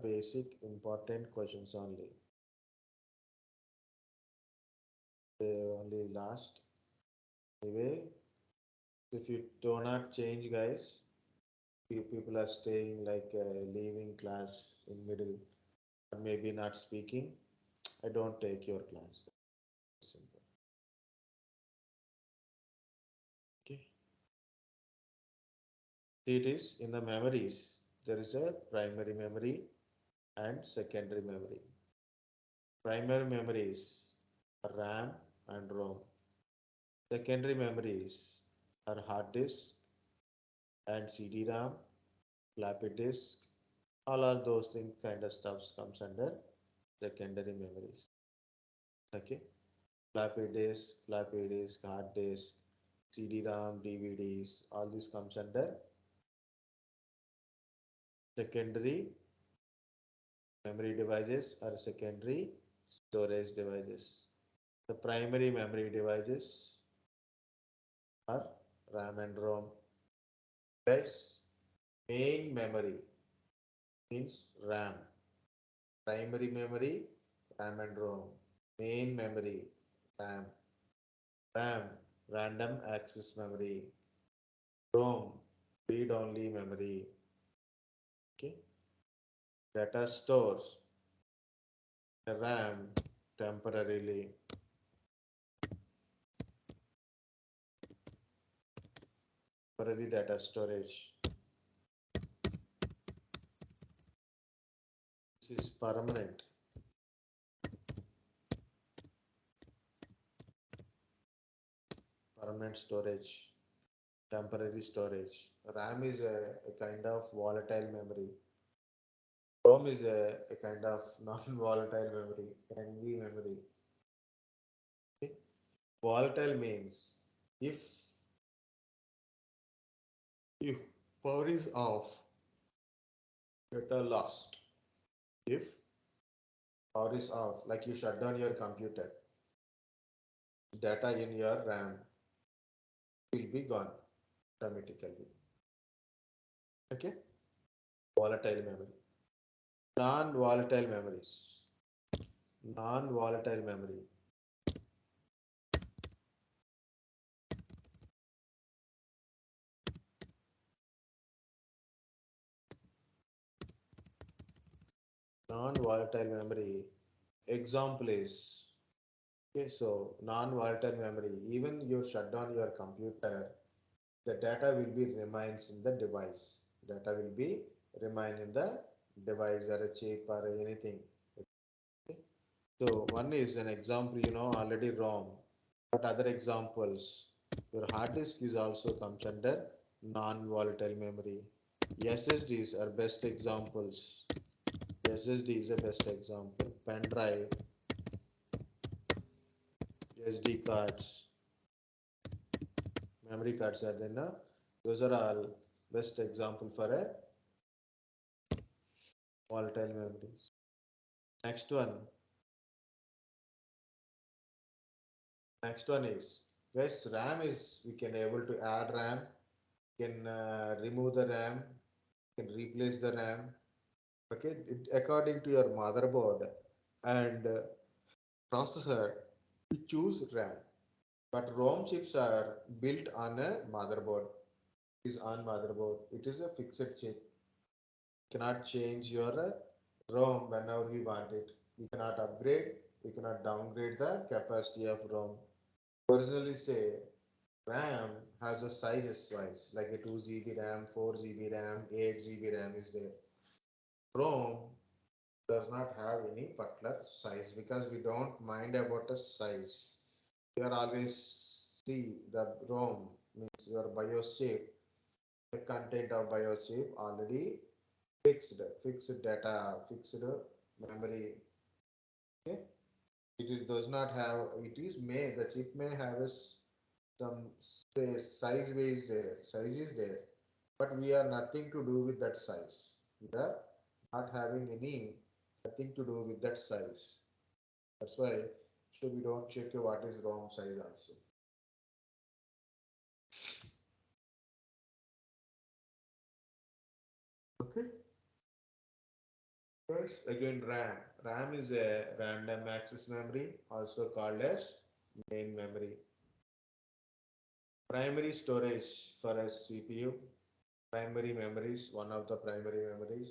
basic important questions only. They only last. Anyway, if you do not change, guys, few people are staying like leaving class in middle or maybe not speaking. I don't take your class. Simple. Okay. It is in the memories. There is a primary memory and secondary memory. Primary memories are RAM and ROM. Secondary memories are hard disk and CD-RAM, floppy disk. All are those things kind of stuffs comes under secondary memories. Okay, floppy disk, hard disk, CD-RAM, DVDs. All this comes under secondary memory devices or secondary storage devices. The primary memory devices are RAM and ROM. Guys, main memory means RAM. Primary memory, RAM and ROM. Main memory, RAM. RAM, random access memory. ROM, read-only memory. Okay. Data stores the RAM temporarily. Temporary data storage. This is permanent. Permanent storage. Temporary storage. RAM is a kind of volatile memory. ROM is a kind of non-volatile memory, NV memory. Okay. Volatile means if power is off, data lost. If power is off, like you shut down your computer, data in your RAM will be gone automatically. Okay, volatile memory. Non-volatile memories. Non-volatile memory. Non-volatile memory. Example is, okay, so non-volatile memory. Even you shut down your computer, the data will be remains in the device. Data will be remain in the device or a chip or anything. Okay. So one is an example, already ROM. But other examples, your hard disk is also comes under non-volatile memory. SSDs are best examples. SSD is the best example. Pen drive, SD cards, memory cards are there. No? Those are all best example for a volatile memories. Next one. Next one is, yes, RAM is, we can able to add RAM, can remove the RAM, can replace the RAM. Okay, according to your motherboard and processor, you choose RAM. But ROM chips are built on a motherboard. It is on motherboard. It is a fixed chip. You cannot change your ROM whenever we want it. We cannot upgrade. We cannot downgrade the capacity of ROM. Personally say RAM has a sizes wise, like a 2 GB RAM, 4 GB RAM, 8 GB RAM is there. ROM does not have any particular size because we don't mind about the size. We are always see the ROM means your BIOS chip, the content of BIOS chip already fixed data, fixed memory. Okay, it is does not have. It is may the chip may have a some space size is there, size is there, but we are nothing to do with that size. We are not having any nothing to do with that size. That's why so we don't check what is ROM size also. Okay. First, again, RAM. RAM is a random access memory, also called as main memory. Primary storage for a CPU. Primary memories, one of the primary memories.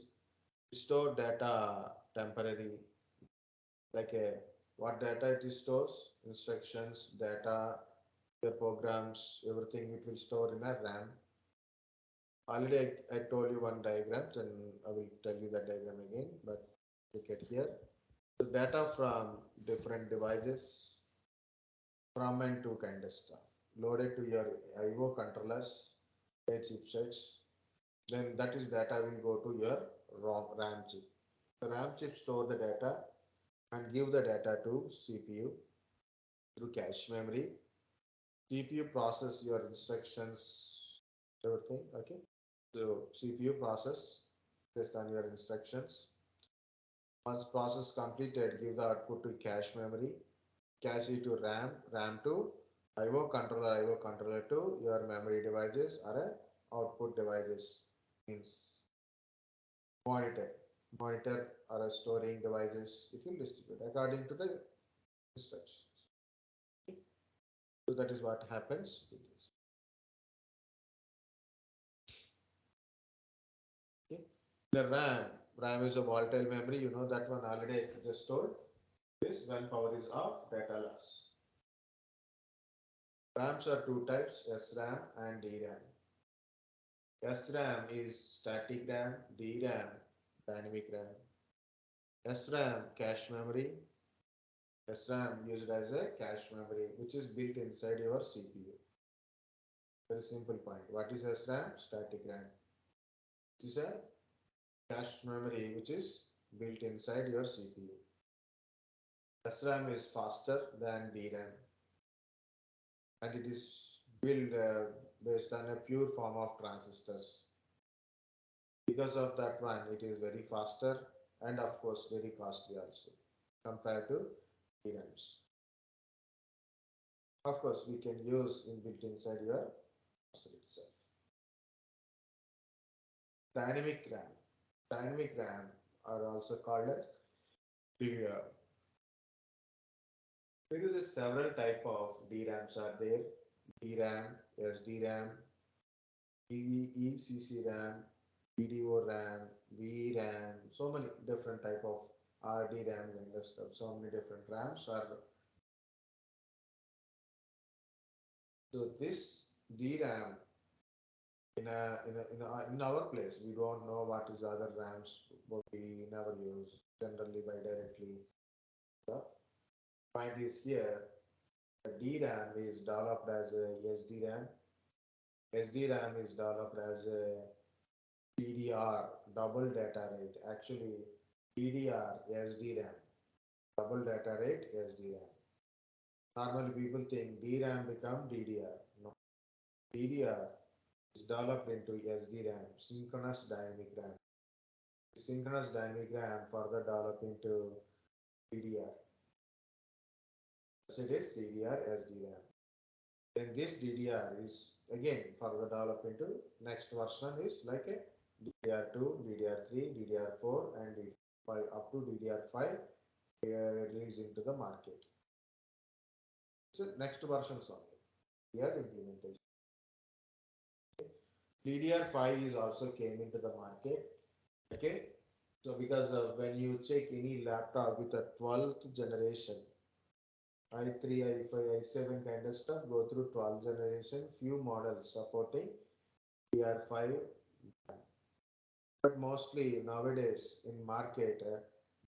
Store data temporary, like a what data it stores, instructions, data, the programs, everything it will store in a RAM. Already I told you one diagram, and I will tell you that diagram again, but look at here. The data from different devices, from and to kind of stuff, loaded to your IO controllers, chipsets, then that is data will go to your RAM chip. The RAM chip store the data and give the data to CPU through cache memory. CPU process your instructions, everything, okay? So CPU process based on your instructions. Once process completed, give the output to cache memory, cache it to RAM, RAM to IO controller to your memory devices or a output devices, means monitor. Monitor or a storing devices, it will distribute according to the instructions. Okay? So that is what happens with this. Okay? The RAM is a volatile memory, you know that one already I just told. This when power is off, data loss. RAMs are two types, SRAM and DRAM. SRAM is static RAM, DRAM dynamic RAM. SRAM cache memory. SRAM used as a cache memory which is built inside your CPU. Very simple point. What is SRAM? Static RAM. This is a cache memory which is built inside your CPU. SRAM is faster than DRAM and it is built based on a pure form of transistors. Because of that one, it is very faster and of course very costly also compared to DRAMs. Of course, we can use inbuilt inside your processor itself. Dynamic RAM. Dynamic RAM are also called as DRAM. There is a several type of DRAMs are there. DRAM, SDRAM, DVECC-RAM, DDO-RAM, VRAM, so many different type of RDRAM kind of stuff. So many different RAMs are. So this DRAM in our place, we don't know what is other RAMs, what we never use generally by directly. The point is here, the DRAM is developed as a SDRAM. SDRAM is developed as a DDR, double data rate. Actually, DDR, SDRAM, double data rate, SDRAM. Normally people think DRAM become DDR. No, DDR is developed into SDRAM, synchronous dynamic RAM. Synchronous dynamic RAM further developed into DDR. So it is DDR, SDRAM. Then this DDR is again further developed into next version is like a DDR2, DDR3, DDR4 and DDR5 up to DDR5 released into the market. So next versions only. DDR implementation. DDR5 is also came into the market. Okay. So because of when you check any laptop with a 12th generation, i3, i5, i7 kind of stuff, go through 12th generation, few models supporting DDR5. But mostly nowadays in market,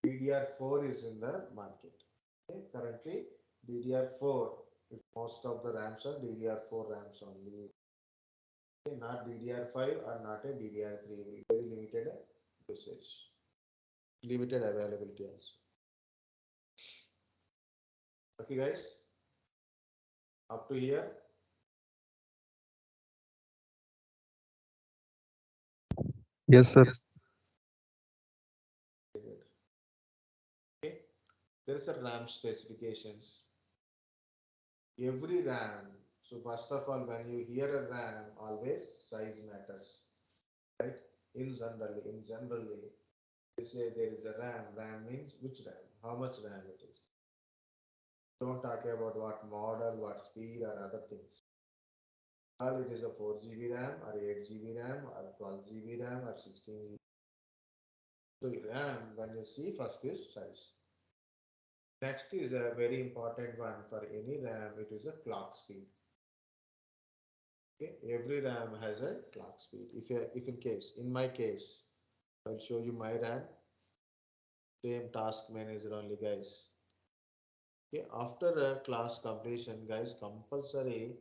DDR4 is in the market. Okay? Currently, DDR4, if most of the RAMs are DDR4 RAMs only. Okay? Not DDR5 or not a DDR3, very limited usage, limited availability also. Okay guys, up to here. Yes, sir. Okay, there is a RAM specifications. Every RAM. So first of all, when you hear a RAM, always size matters, right? In generally, You say there is a RAM. RAM means which RAM? How much RAM it is? Don't talk about what model, what speed, or other things. Well, it is a 4 GB RAM, or 8 GB RAM, or 12 GB RAM, or 16 GB. So RAM, when you see, first is size. Next is a very important one for any RAM. It is a clock speed. Okay, every RAM has a clock speed. If in case, in my case, I'll show you my RAM. Same task manager only, guys. Okay, after a class completion, guys, compulsory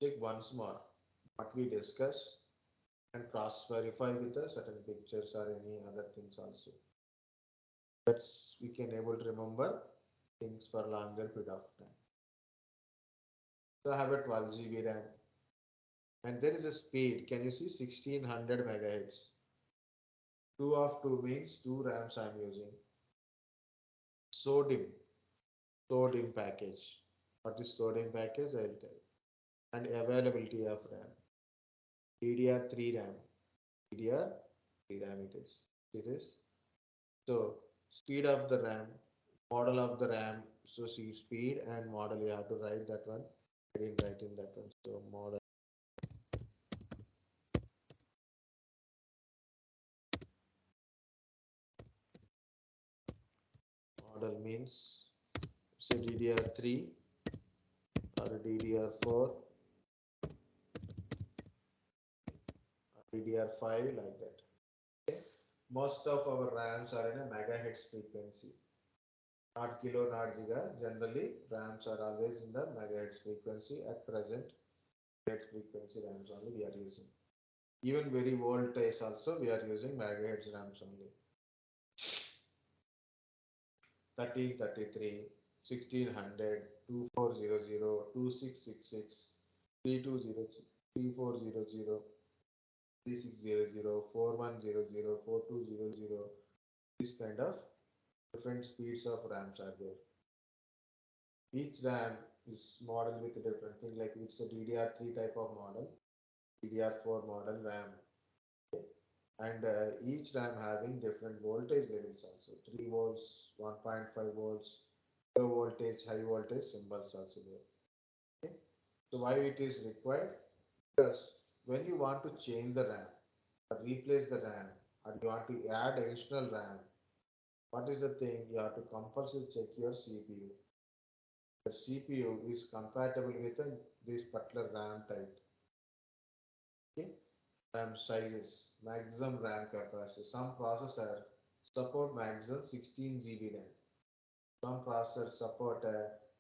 check once more what we discussed and cross verify with the certain pictures or any other things also. That's we can able to remember things for longer period of time. So I have a 12 GB RAM and there is a speed. Can you see 1600 megahertz? 2 of 2 means 2 RAMs I'm using. SODIMM, SODIMM package. What is SODIMM package? I'll tell you. And availability of RAM. DDR3 RAM. DDR3 RAM it is. It is. So speed of the RAM, model of the RAM. So see speed and model. You have to write that one. I didn't write in that one. So model means say DDR3 or DDR4 DDR5 like that. Okay. Most of our RAMs are in a megahertz frequency, not kilo, not giga. Generally, RAMs are always in the megahertz frequency. At present, megahertz frequency RAMs only we are using. Even very voltage also we are using megahertz RAMs only. 1333, 1600, 2400, 2666, 3200, 3400, 3600, 4100, 4200. This kind of different speeds of RAMs are there. Each RAM is modeled with a different thing, like it's a DDR3 type of model, DDR4 model RAM, and each RAM having different voltage levels also. 3 volts, 1.5 volts, low voltage, high voltage symbols also there. Okay? So why it is required? Because when you want to change the RAM or replace the RAM, or you want to add additional RAM, what is the thing? You have to compulsory check your CPU. The CPU is compatible with this particular RAM type. Okay? RAM sizes, maximum RAM capacity. Some processor support maximum 16 GB RAM. Some processors support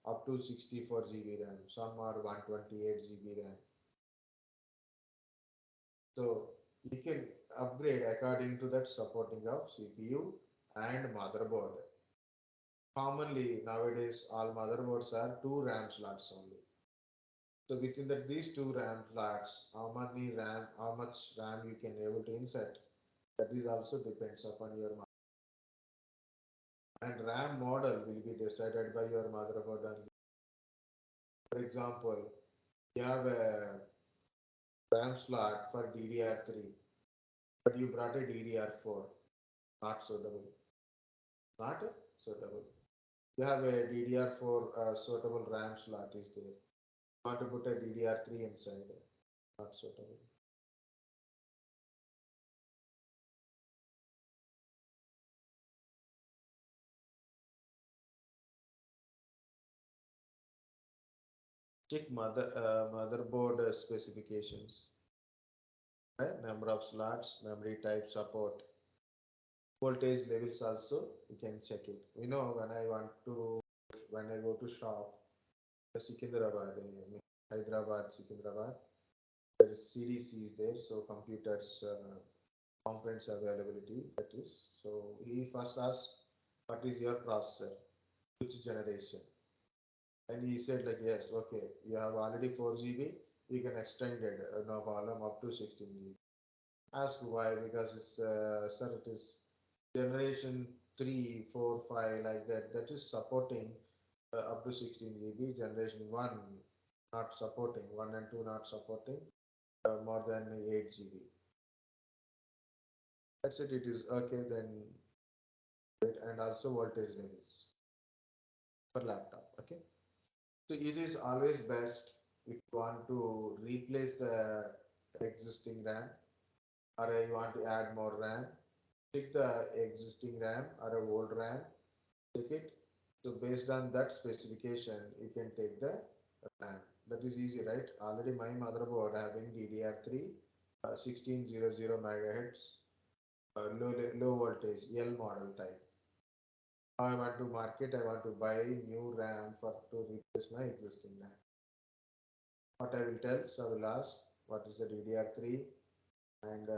up to 64 GB RAM. Some are 128 GB RAM. So you can upgrade according to that supporting of CPU and motherboard. Commonly nowadays all motherboards are 2 RAM slots only. So within these 2 RAM slots, how much RAM you can able to insert, that is also depends upon your motherboard. And RAM model will be decided by your motherboard only. For example, you have a RAM slot for DDR3, but you brought a DDR4, not suitable. Not suitable. You have a DDR4 suitable RAM slot is there. You want to put a DDR3 inside, not suitable. Check motherboard specifications, right? Number of slots, memory type support, voltage levels also you can check it. You know when I go to shop, Secunderabad, Hyderabad, Secunderabad, there is CDC is there, so computers components availability that is. So he first asked, what is your processor, which generation? And he said like yes, okay, you have already 4 GB, you can extend it, no problem, up to 16 GB. Ask why, because it's sir, it is generation 3, 4, 5 like that. That is supporting up to 16 GB. Generation 1 not supporting, 1 and 2 not supporting more than 8 GB. That's it. It is okay. Then and also voltage levels for laptop. Okay. So it is always best if you want to replace the existing RAM or you want to add more RAM. Check the existing RAM or a old RAM. Check it. So based on that specification, you can take the RAM. That is easy, right? Already my motherboard having DDR3 1600 megahertz low voltage L model type. I want to market, I want to buy new RAM for to replace my existing RAM. What I will tell, so I will ask what is the DDR3 and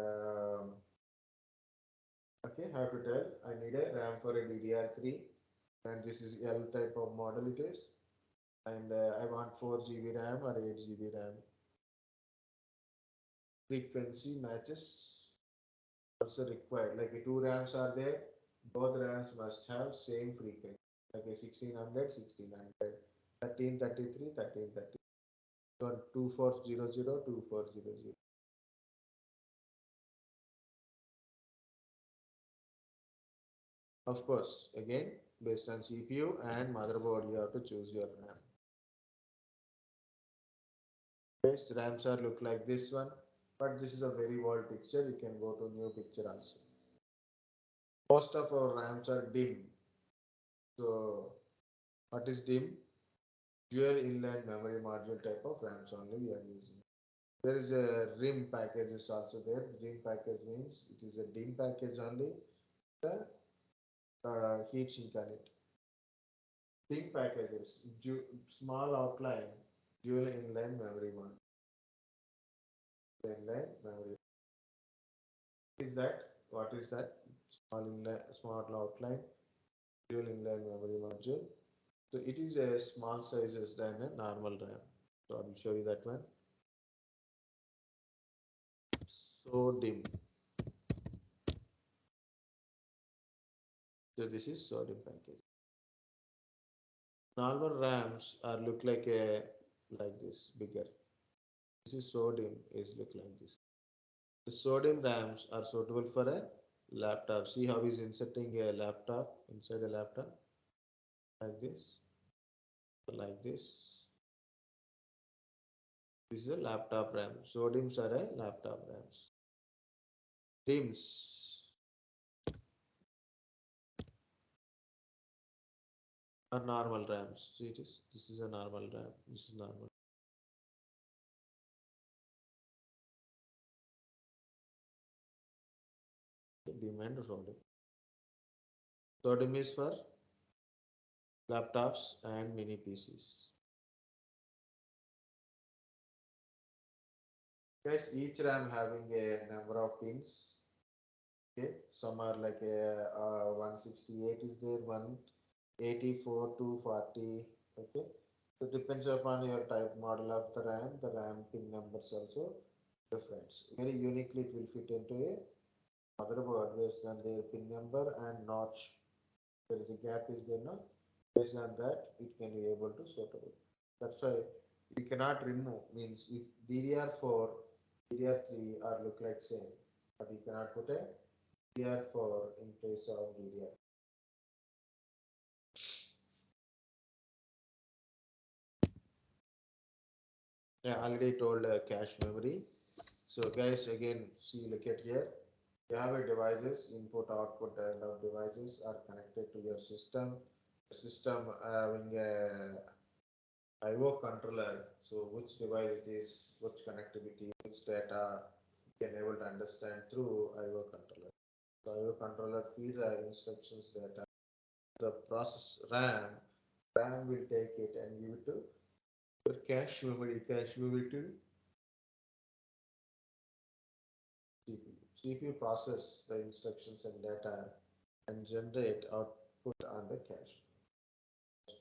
okay, how to tell I need a RAM for a DDR3 and this is L type of model it is and I want 4 GB RAM or 8 GB RAM. Frequency matches also required. Like two RAMs are there, both RAMs must have same frequency. Like a 1600, 1600, 1333, 1330. 2400, 2400. Of course, again, based on CPU and motherboard, you have to choose your RAM. Yes, RAMs are look like this one, but this is a very old picture. You can go to new picture also. Most of our RAMs are dim. So, what is dim? Dual inline memory module type of RAMs only we are using. There is a RIM package is also there. RIM package means it is a DIM package only. The heat sink on it. DIM packages, small outline, dual inline memory module. Inline memory. What is that? What is that? Small inline, small outline, dual inline memory module. So it is a small sizes than a normal RAM. So I will show you that one. So dim. So this is sodium package. Normal RAMs are look like this bigger. This is sodium is look like this. The sodium RAMs are suitable for a laptop. See how he's inserting a laptop inside a laptop like this, like this. This is a laptop RAM. Sodiums are a laptop RAMs. DIMMs are normal RAMs. See it is. This is a normal RAM. This is normal. DIMM and sodium. Sodium is for laptops and mini PCs. Guys, each RAM having a number of pins. Okay, some are like a 168 is there, 184, 240. Okay, so depends upon your type model of the RAM. The RAM pin numbers also different. Very uniquely, it will fit into a motherboard based on their pin number and notch. There is a gap is there now. Based on that, it can be able to suitable. That's why we cannot remove. Means if DDR4, DDR3 are look like same, but we cannot put a DDR4 in place of DDR. Yeah, already told cache memory. So guys, again, see, look at here. You have a devices, input, output, and of devices are connected to your system. The system having a IO controller. So which device it is, which connectivity, which data you can able to understand through IO controller. So IO controller feed the instructions data. The process RAM will take it and give it to your cache memory to CPU. CPU process the instructions and data and generate output on the cache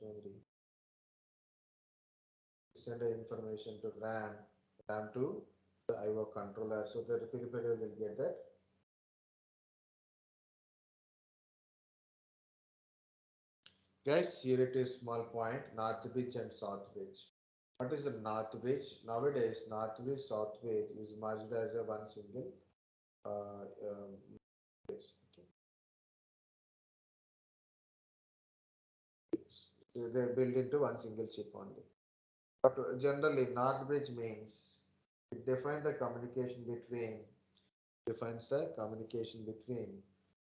memory. Send the information to RAM to the IO controller. So the peripheral will get that. Guys, here it is small point, north bridge and south bridge. What is the north bridge? Nowadays, north bridge, south bridge is merged as a one single uh, um, they build into one single chip only. But generally, North Bridge means it defines the communication between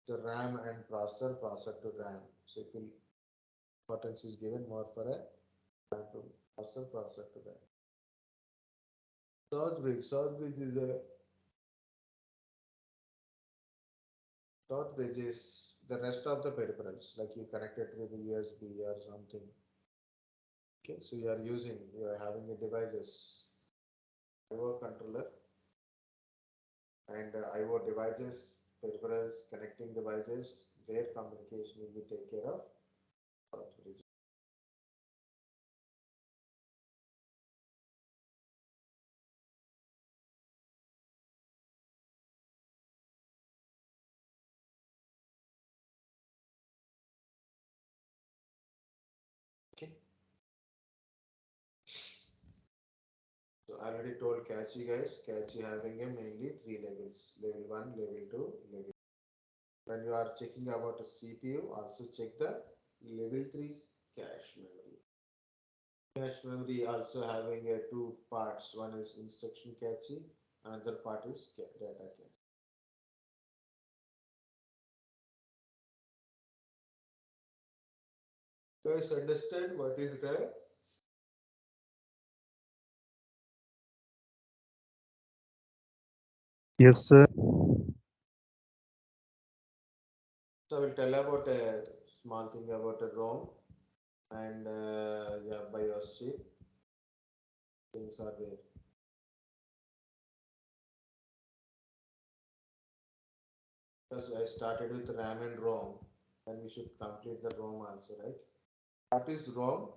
the RAM and processor to RAM. So it will importance is given more for a RAM to processor to RAM. South bridge is the rest of the peripherals, like you connected with the USB or something. Okay, so you are having a devices, IO controller and IO devices, peripherals, connecting devices, their communication will be take care of South bridge. Okay. So I already told catchy guys, catchy having a mainly three levels, level 1, level 2, level. When you are checking about a CPU, also check the level 3 cache memory. Cache memory also having a two parts. One is instruction cache, another part is data cache. Guys, understand what is RAM? Yes, sir. So I will tell about a small thing about a ROM and yeah, BIOS chip. Things are there. Because I started with RAM and ROM, then we should complete the ROM also, right? What is ROM?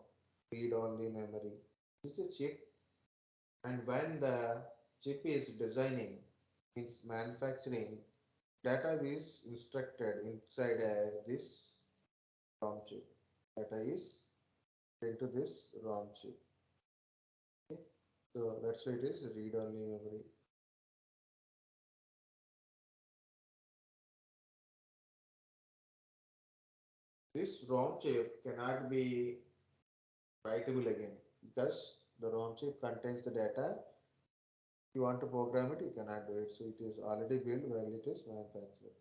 Read-only memory. It's a chip, and when the chip is designing, means manufacturing, data is instructed inside this ROM chip. Data is into this ROM chip. Okay? So that's why it is read-only memory. This ROM chip cannot be writable again because the ROM chip contains the data. If you want to program it, you cannot do it. So it is already built while it is manufactured.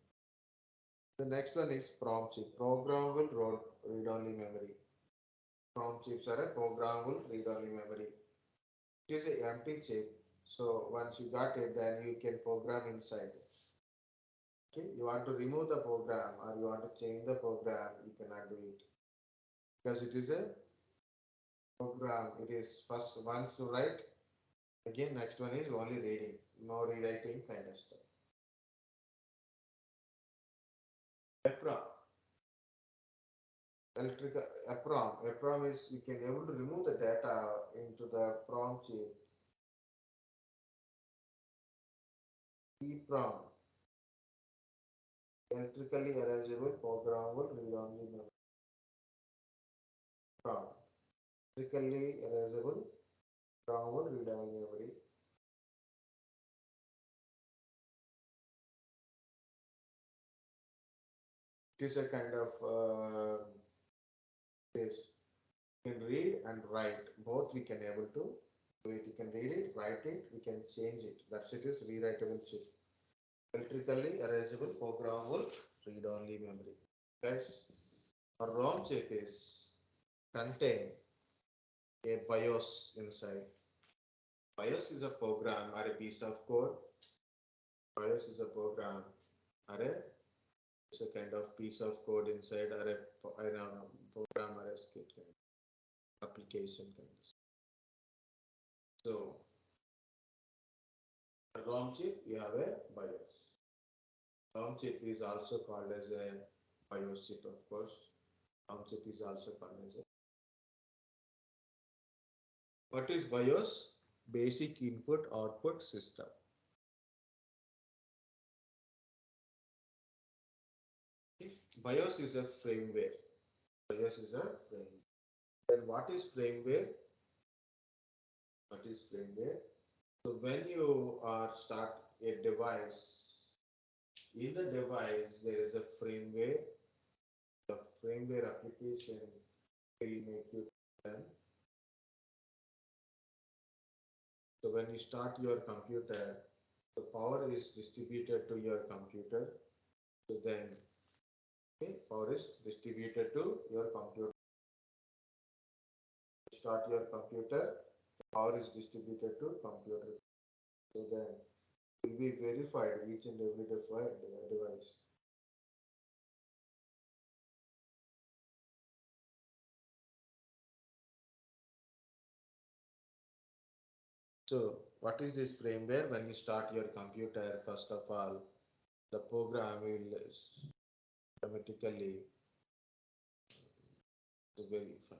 The next one is PROM chip, programmable read-only memory. PROM chips are a programmable read-only memory. It is an empty chip. So once you got it, then you can program inside. Okay, you want to remove the program or you want to change the program, you cannot do it because it is a program. It is first once you write, again next one is only reading, no rewriting kind of stuff. EPROM, electrical EPROM is you can able to remove the data into the PROM chip. EPROM, electrically erasable programmable read-only memory. PROM, electrically erasable programmable read-only memory. It is a kind of this. You can read and write. Both we can able to do it. You can read it, write it, we can change it. That's it is rewritable chip. Electrically erasable programmable read-only memory. Guys, a ROM chip is contain a BIOS inside. BIOS is a program or a piece of code. BIOS is a program or it's a kind of piece of code inside or a program or a script kind of application kind of. So a ROM chip, you have a BIOS. ROM chip is also called as a BIOS chip, of course. ROM chip is also called as a. What is BIOS? Basic Input Output System. Okay. BIOS is a firmware. BIOS is a firmware. Then what is firmware? What is firmware? So when you are start a device, in the device there is a firmware. The firmware application will make start your computer, the power is distributed to your computer. So then, okay, power is distributed to your computer. Start your computer, the power is distributed to computer. So then, will be verified each and every device. So what is this firmware? When you start your computer, first of all, the program will automatically verify.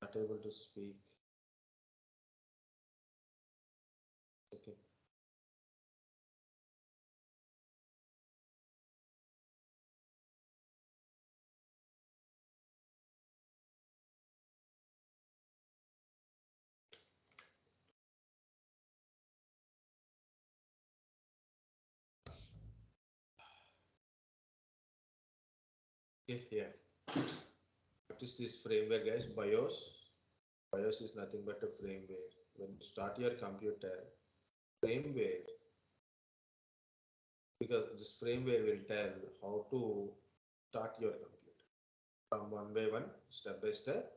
Not able to speak. Okay. Okay, here. What is this firmware, guys? BIOS. BIOS is nothing but a firmware. When you start your computer, firmware, because this firmware will tell how to start your computer from one by one, step by step,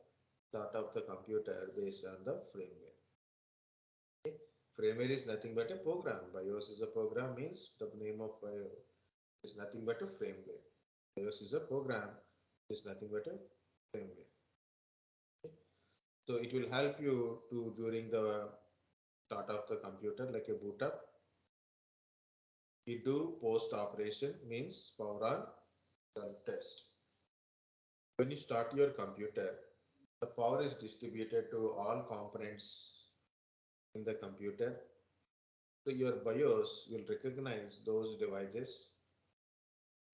start up the computer based on the firmware. Okay. Firmware is nothing but a program. BIOS is a program, means the name of BIOS is nothing but a firmware. BIOS is a program, is nothing but a firmware. Okay. So it will help you to during the start of the computer, like a boot up. We do post operation, means power on self test. When you start your computer, the power is distributed to all components in the computer. So your BIOS will recognize those devices.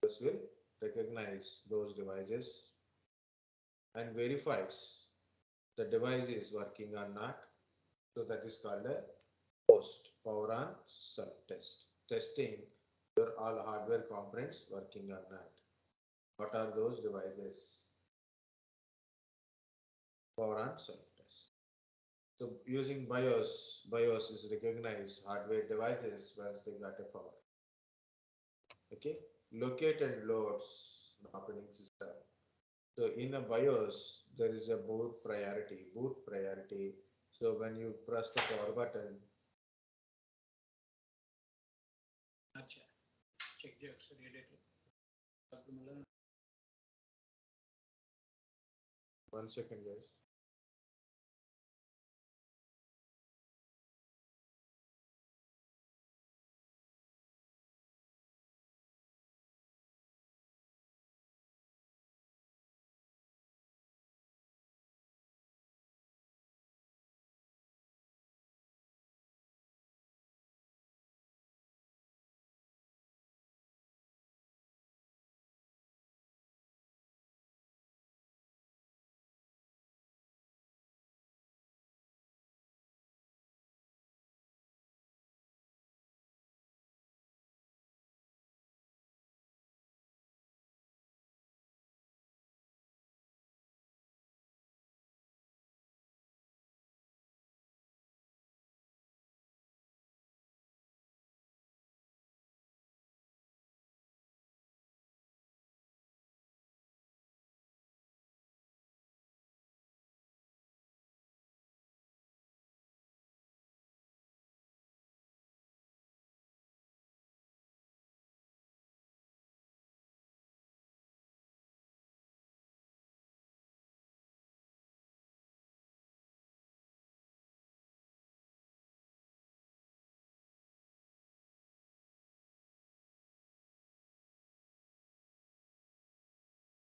BIOS will recognize those devices and verifies the device is working or not. So that is called a post power on self test. Testing your all hardware components working or not. What are those devices? Power on self test. So using BIOS is recognized hardware devices once they got a power. Okay, locate and loads the operating system. So in a BIOS, there is a boot priority. So when you press the power button, check the accelerator. 1 second, guys.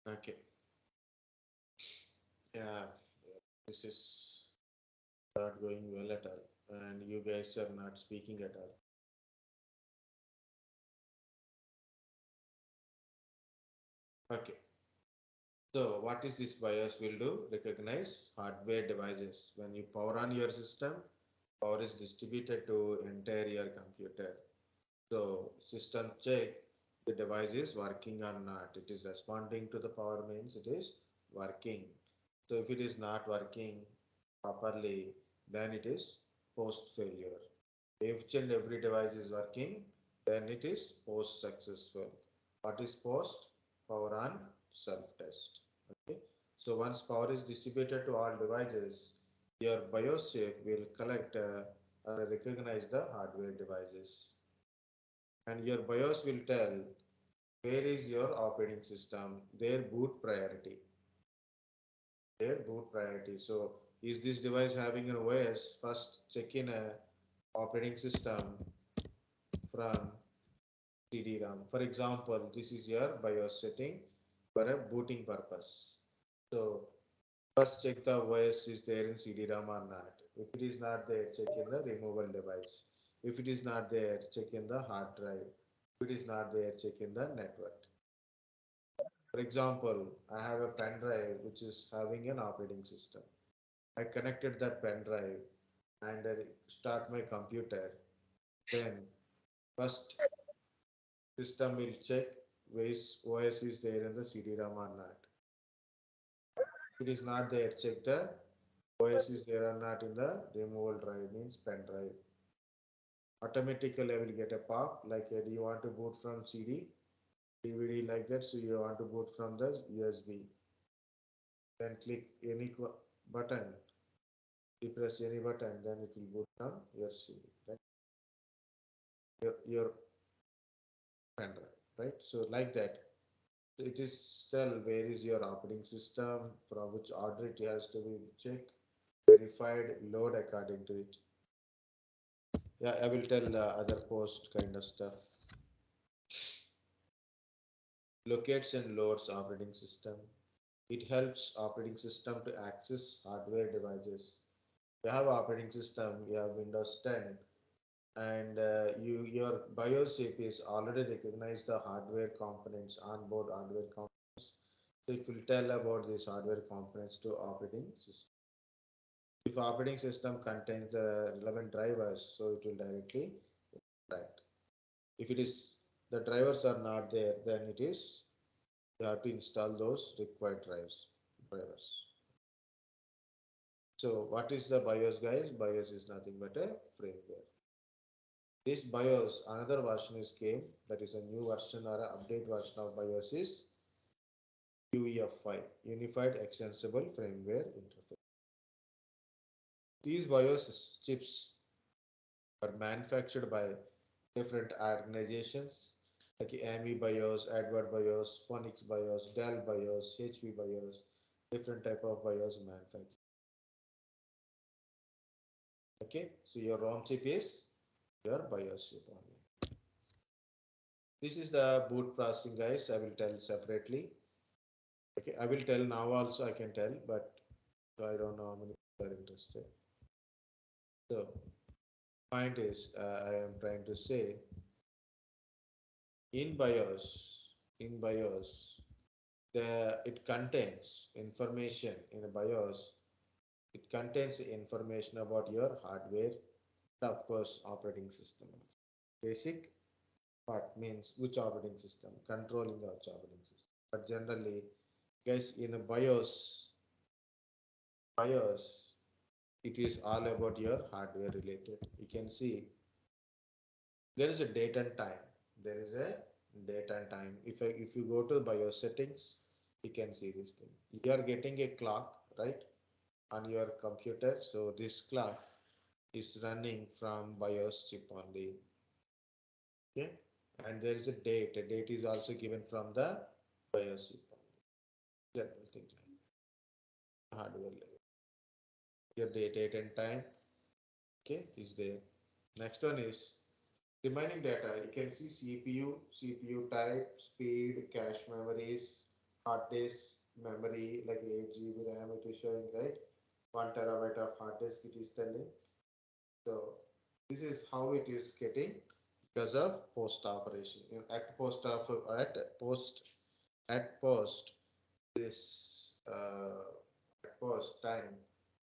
Okay. Yeah, this is not going well at all, and you guys are not speaking at all. Okay. So what is this BIOS will do? Recognize hardware devices. When you power on your system, power is distributed to entire your computer. So system check the device is working or not. It is responding to the power, means it is working. So if it is not working, properly, then it is post failure. Each and every device is working, then it is post successful. What is post? Power on self test. Okay. So once power is distributed to all devices, your BIOS chip will collect or recognize the hardware devices. And your BIOS will tell where is your operating system, their boot priority. Their boot priority. So is this device having an OS? First check in a operating system from CD-ROM. For example, this is your BIOS setting for a booting purpose. So first check the OS is there in CD-ROM or not. If it is not there, check in the removal device. If it is not there, check in the hard drive. If it is not there, check in the network. For example, I have a pen drive which is having an operating system. I connected that pen drive and I start my computer. Then first system will check which OS is there in the CD-ROM or not. If it is not there, check the OS is there or not in the removal drive, means pen drive. Automatically I will get a pop like do you want to boot from CD, DVD like that, so you want to boot from the USB. Then click any button, you press any button, then it will boot from your CD, right? Your pen drive, right? So like that. So it is tell where is your operating system, from which order it has to be checked, verified, load according to it. Yeah, I will tell the other post kind of stuff. Locates and loads operating system. It helps operating system to access hardware devices. You have operating system, you have Windows 10, and your BIOS chip is already recognized the hardware components, onboard hardware components. So it will tell about these hardware components to operating system. If operating system contains the relevant drivers, so it will directly interact. If it is the drivers are not there, then it is you have to install those required drivers. So what is the BIOS, guys? BIOS is nothing but a firmware. This BIOS, another version is came, that is a new version or an update version of BIOS is UEFI, Unified Extensible Firmware Interface. These BIOS chips are manufactured by different organizations like AMI BIOS, Edward BIOS, Phoenix BIOS, Dell BIOS, HP BIOS, different type of BIOS manufactured. Okay, so your ROM chip is your BIOS chip only. This is the boot processing, guys. I will tell separately. Okay, I will tell now also. I can tell, but I don't know how many people are interested. So, point is, I am trying to say in BIOS, it contains information in a BIOS. It contains information about your hardware, and of course, operating system. Basic part means which operating system, controlling which operating system. But generally, guys, in a BIOS, it is all about your hardware related. You can see there is a date and time. There is a date and time. If you go to BIOS settings, you can see this thing. You are getting a clock, right, on your computer. So this clock is running from BIOS chip only. Okay, and there is a date. A date is also given from the BIOS chip only. General things like hardware level. Your date and time. Okay, is there. Next one is remaining data. You can see CPU type, speed, cache memories, hard disk memory like 8 GB RAM it is showing, right? 1 TB of hard disk it is telling. So this is how it is getting because of post operation. At post this at post time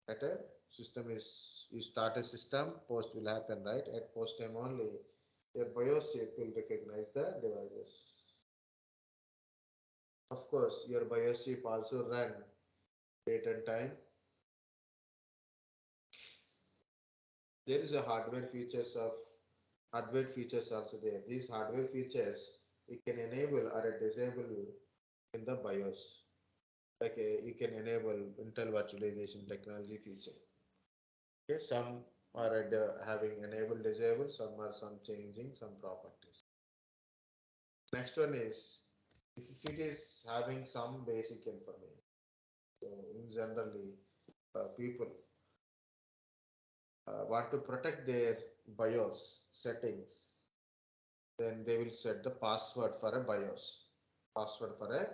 at a system is you start a system, post will happen, right? At post time only your BIOS chip will recognize the devices. Of course, your BIOS chip also run date and time. There is a hardware features also there. These hardware features you can enable or disable in the BIOS. Like you can enable Intel virtualization technology feature. Okay, some are having enable disable, some are changing some properties. Next one is if it is having some basic information. So in generally, people want to protect their BIOS settings, then they will set the password for a BIOS. Password for a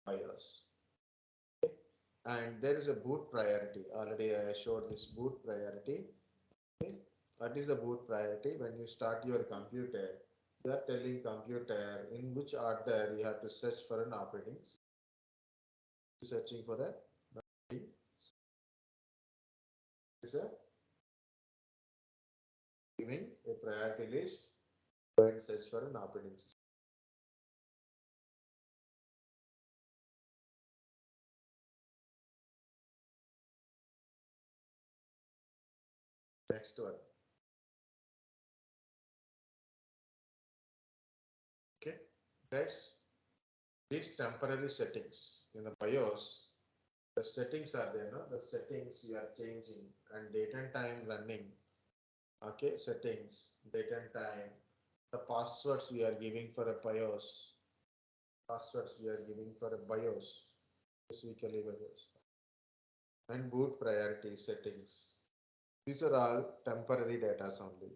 BIOS. Okay. And there is a boot priority. Already I showed this boot priority. Okay. What is the boot priority? When you start your computer, you are telling computer in which order you have to search for an operating system. Searching for a is a giving a priority list. Go and search for an operating system. Next one. Okay, guys, these temporary settings in the BIOS, the settings are there, no? The settings you are changing and date and time running. Okay, settings, date and time, the passwords we are giving for a BIOS, passwords we are giving for a BIOS, specifically BIOS, and boot priority settings. These are all temporary data only.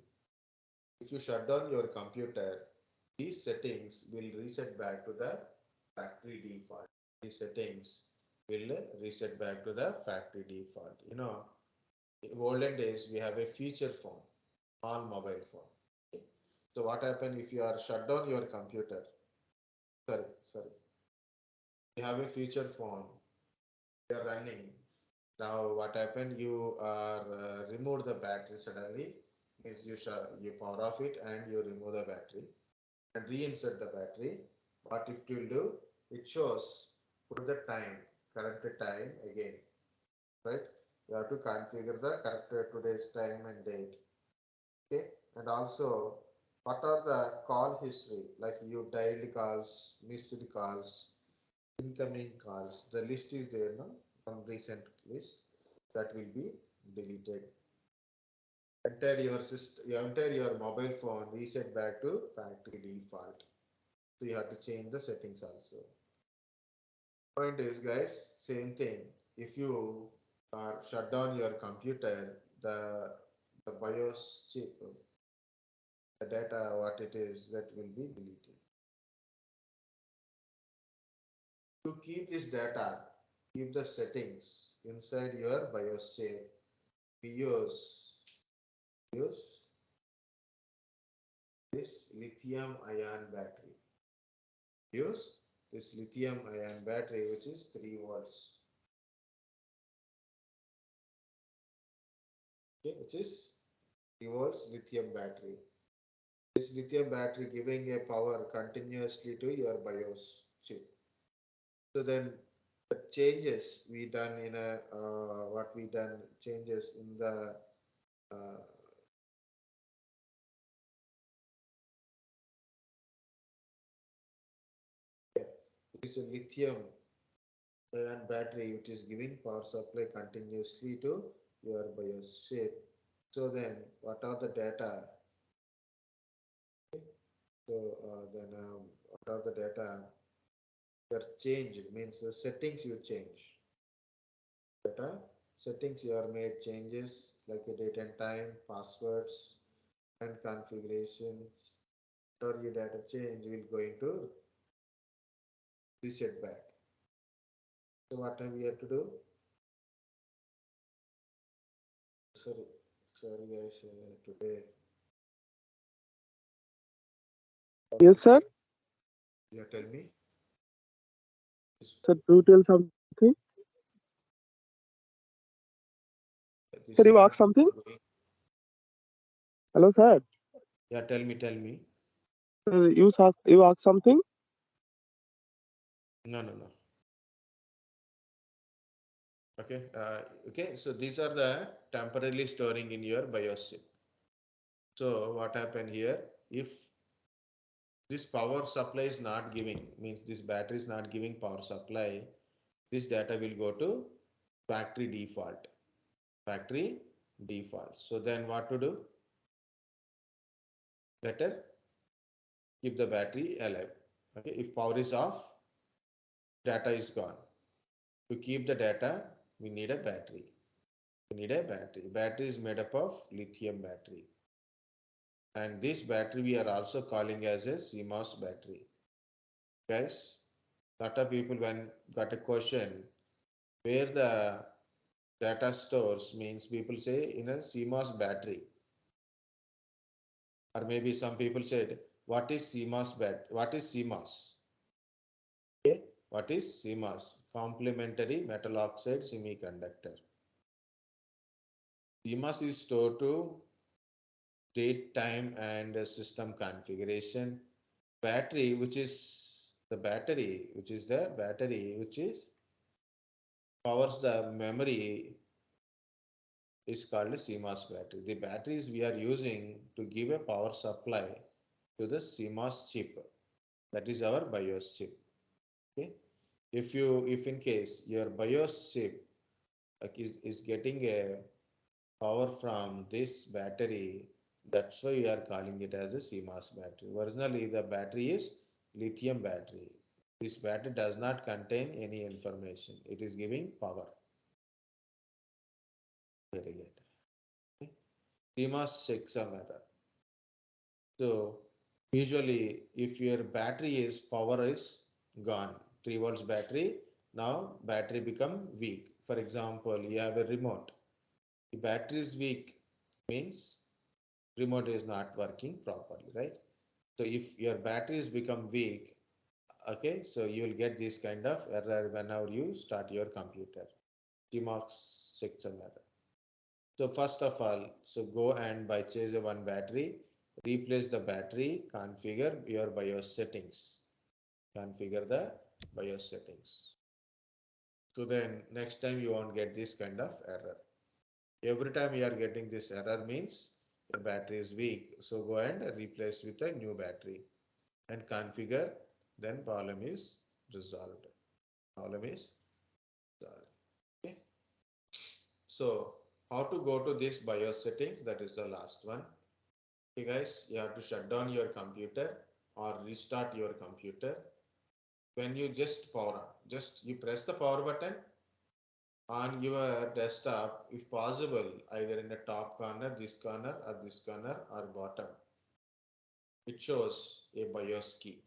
If you shut down your computer, these settings will reset back to the factory default. These settings will reset back to the factory default. You know, in olden days, we have a feature phone, small mobile phone. Okay. So what happens if you are shut down your computer? Sorry. You have a feature phone, you are running. Now what happened? You are remove the battery suddenly. Means you power off it and you remove the battery and reinsert the battery. What it will do? It shows put the time, current time again, right? You have to configure the correct today's time and date. Okay, and also what are the call history? Like you dialed calls, missed calls, incoming calls. The list is there, no? From recent list that will be deleted. Enter your system, enter your mobile phone, reset back to factory default. So you have to change the settings also. Point is, guys, same thing. If you shut down your computer, the BIOS chip, the data, what it is, that will be deleted. To keep this data, keep the settings inside your BIOS chip. We use this lithium ion battery. Use this lithium ion battery, which is 3 volts. Okay, which is 3 volts lithium battery. This lithium battery giving a power continuously to your BIOS chip. So then the changes we done in a what we done changes in the yeah, it's a lithium ion battery which is giving power supply continuously to your BIOS chip. So then what are the data? Okay. So what are the data? Your change means the settings you change. Data settings you are made changes like a date and time, passwords, and configurations. Or your data change will going to reset back. So what have we have to do? Sorry guys, today. Yes, sir. Yeah, tell me. Sir, do tell something. This Sir, is you not ask something? going. Hello, sir. Yeah, tell me. Sir, you ask something? No. Okay. Okay. So these are the temporarily storing in your BIOS chip. So what happened here? If this power supply is not giving, means this battery is not giving power supply, this data will go to factory default. Factory default. So then what to do? Better keep the battery alive. Okay, if power is off, data is gone. To keep the data, we need a battery. We need a battery. Battery is made up of lithium battery. And this battery we are also calling as a CMOS battery. Guys, lot of people when got a question where the data stores means people say in a CMOS battery. Or maybe some people said, what is CMOS What is CMOS? Okay, what is CMOS? Complementary metal oxide semiconductor. CMOS is stored to date, time, and system configuration. Battery, which is the battery, which powers the memory, is called a CMOS battery. The batteries we are using to give a power supply to the CMOS chip. That is our BIOS chip. Okay. If in case your BIOS chip is getting a power from this battery, that's why we are calling it as a CMOS battery. Originally, the battery is lithium battery. This battery does not contain any information. It is giving power. Very good. Okay. CMOS checks a matter. So usually, if your battery is power is gone, 3 volts battery, now battery become weak. For example, you have a remote. The battery is weak means remote is not working properly, right? So if your batteries become weak, okay, so you will get this kind of error whenever you start your computer. CMOS section error. So first of all, so go and purchase one battery, replace the battery, configure your BIOS settings. Configure the BIOS settings. So then next time you won't get this kind of error. Every time you are getting this error means your battery is weak. So go and replace with a new battery and configure, then problem is resolved. Problem is resolved. Okay. So how to go to this BIOS settings? That is the last one. Okay guys, you have to shut down your computer or restart your computer. When you just power on, just you press the power button on your desktop, if possible, either in the top corner, this corner or bottom. It shows a BIOS key.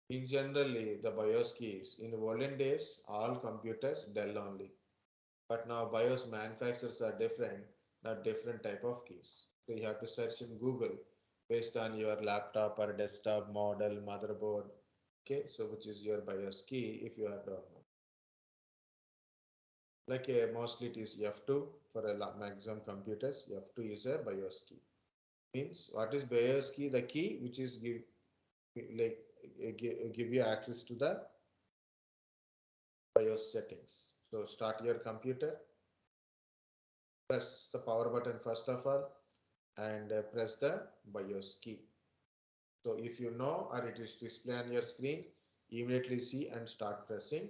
In generally, the BIOS keys in the olden days, all computers Dell only. But now BIOS manufacturers are different, not different type of keys. So you have to search in Google based on your laptop or desktop model, motherboard. Okay, so which is your BIOS key if you have don't know. Like mostly it is F2 for a maximum computers. F2 is a BIOS key. Means what is BIOS key? The key which is give you access to the BIOS settings. So start your computer. Press the power button first of all and press the BIOS key. So if you know or it is display on your screen, immediately see and start pressing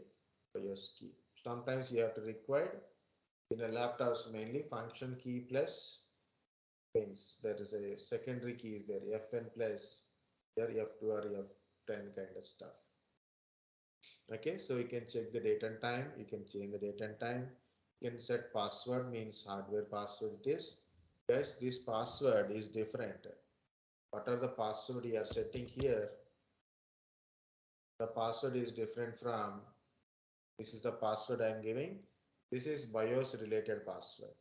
BIOS key. Sometimes you have to require in a laptops mainly function key plus pins. There is a secondary key is there, FN plus, there F2 or F10 kind of stuff. Okay, so you can check the date and time, you can change the date and time, you can set password means hardware password it is. Yes, this password is different. What are the password you are setting here? The password is different from, this is the password I am giving. This is BIOS related password.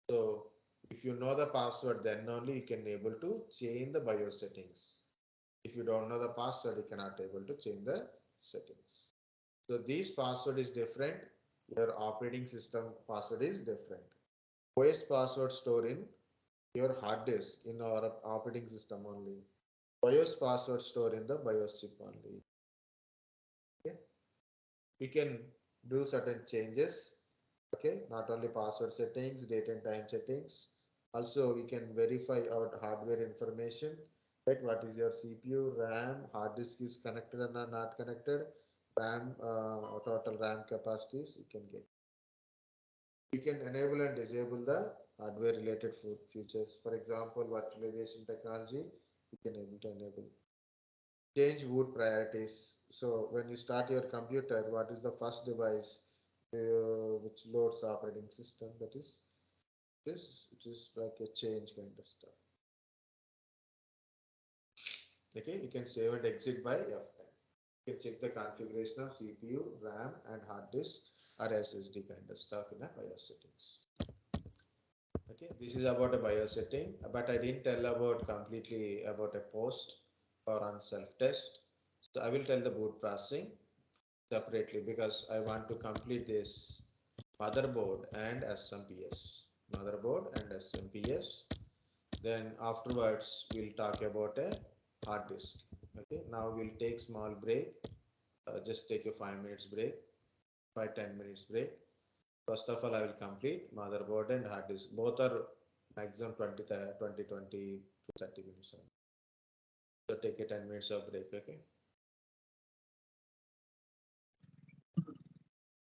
So if you know the password, then only you can able to change the BIOS settings. If you don't know the password, you cannot able to change the settings. So this password is different. Your operating system password is different. OS password stored in your hard disk in our operating system only. BIOS password stored in the BIOS chip only. Okay. We can do certain changes. Okay, not only password settings, date and time settings, Also, we can verify our hardware information, right? What is your CPU, RAM, hard disk is connected or not connected, RAM, total RAM capacities you can get. We can enable and disable the hardware related features. For example, virtualization technology, we can able to enable. Change boot priorities. So when you start your computer, what is the first device which loads operating system? That is this, which is like a change kind of stuff. Okay, you can save and exit by F10. You can check the configuration of CPU, RAM, and hard disk or SSD kind of stuff in a BIOS settings. Okay, this is about a BIOS setting, but I didn't tell about completely about a post or on self-test. So I will tell the boot processing separately because I want to complete this motherboard and SMPS. Motherboard and SMPS. Then afterwards we'll talk about a hard disk. Okay, now we'll take small break. Just take a 5 minutes break, 5-10 minutes break. First of all, I will complete motherboard and hard disk. Both are maximum 20 to 30 minutes. So take a 10 minutes of break. Okay.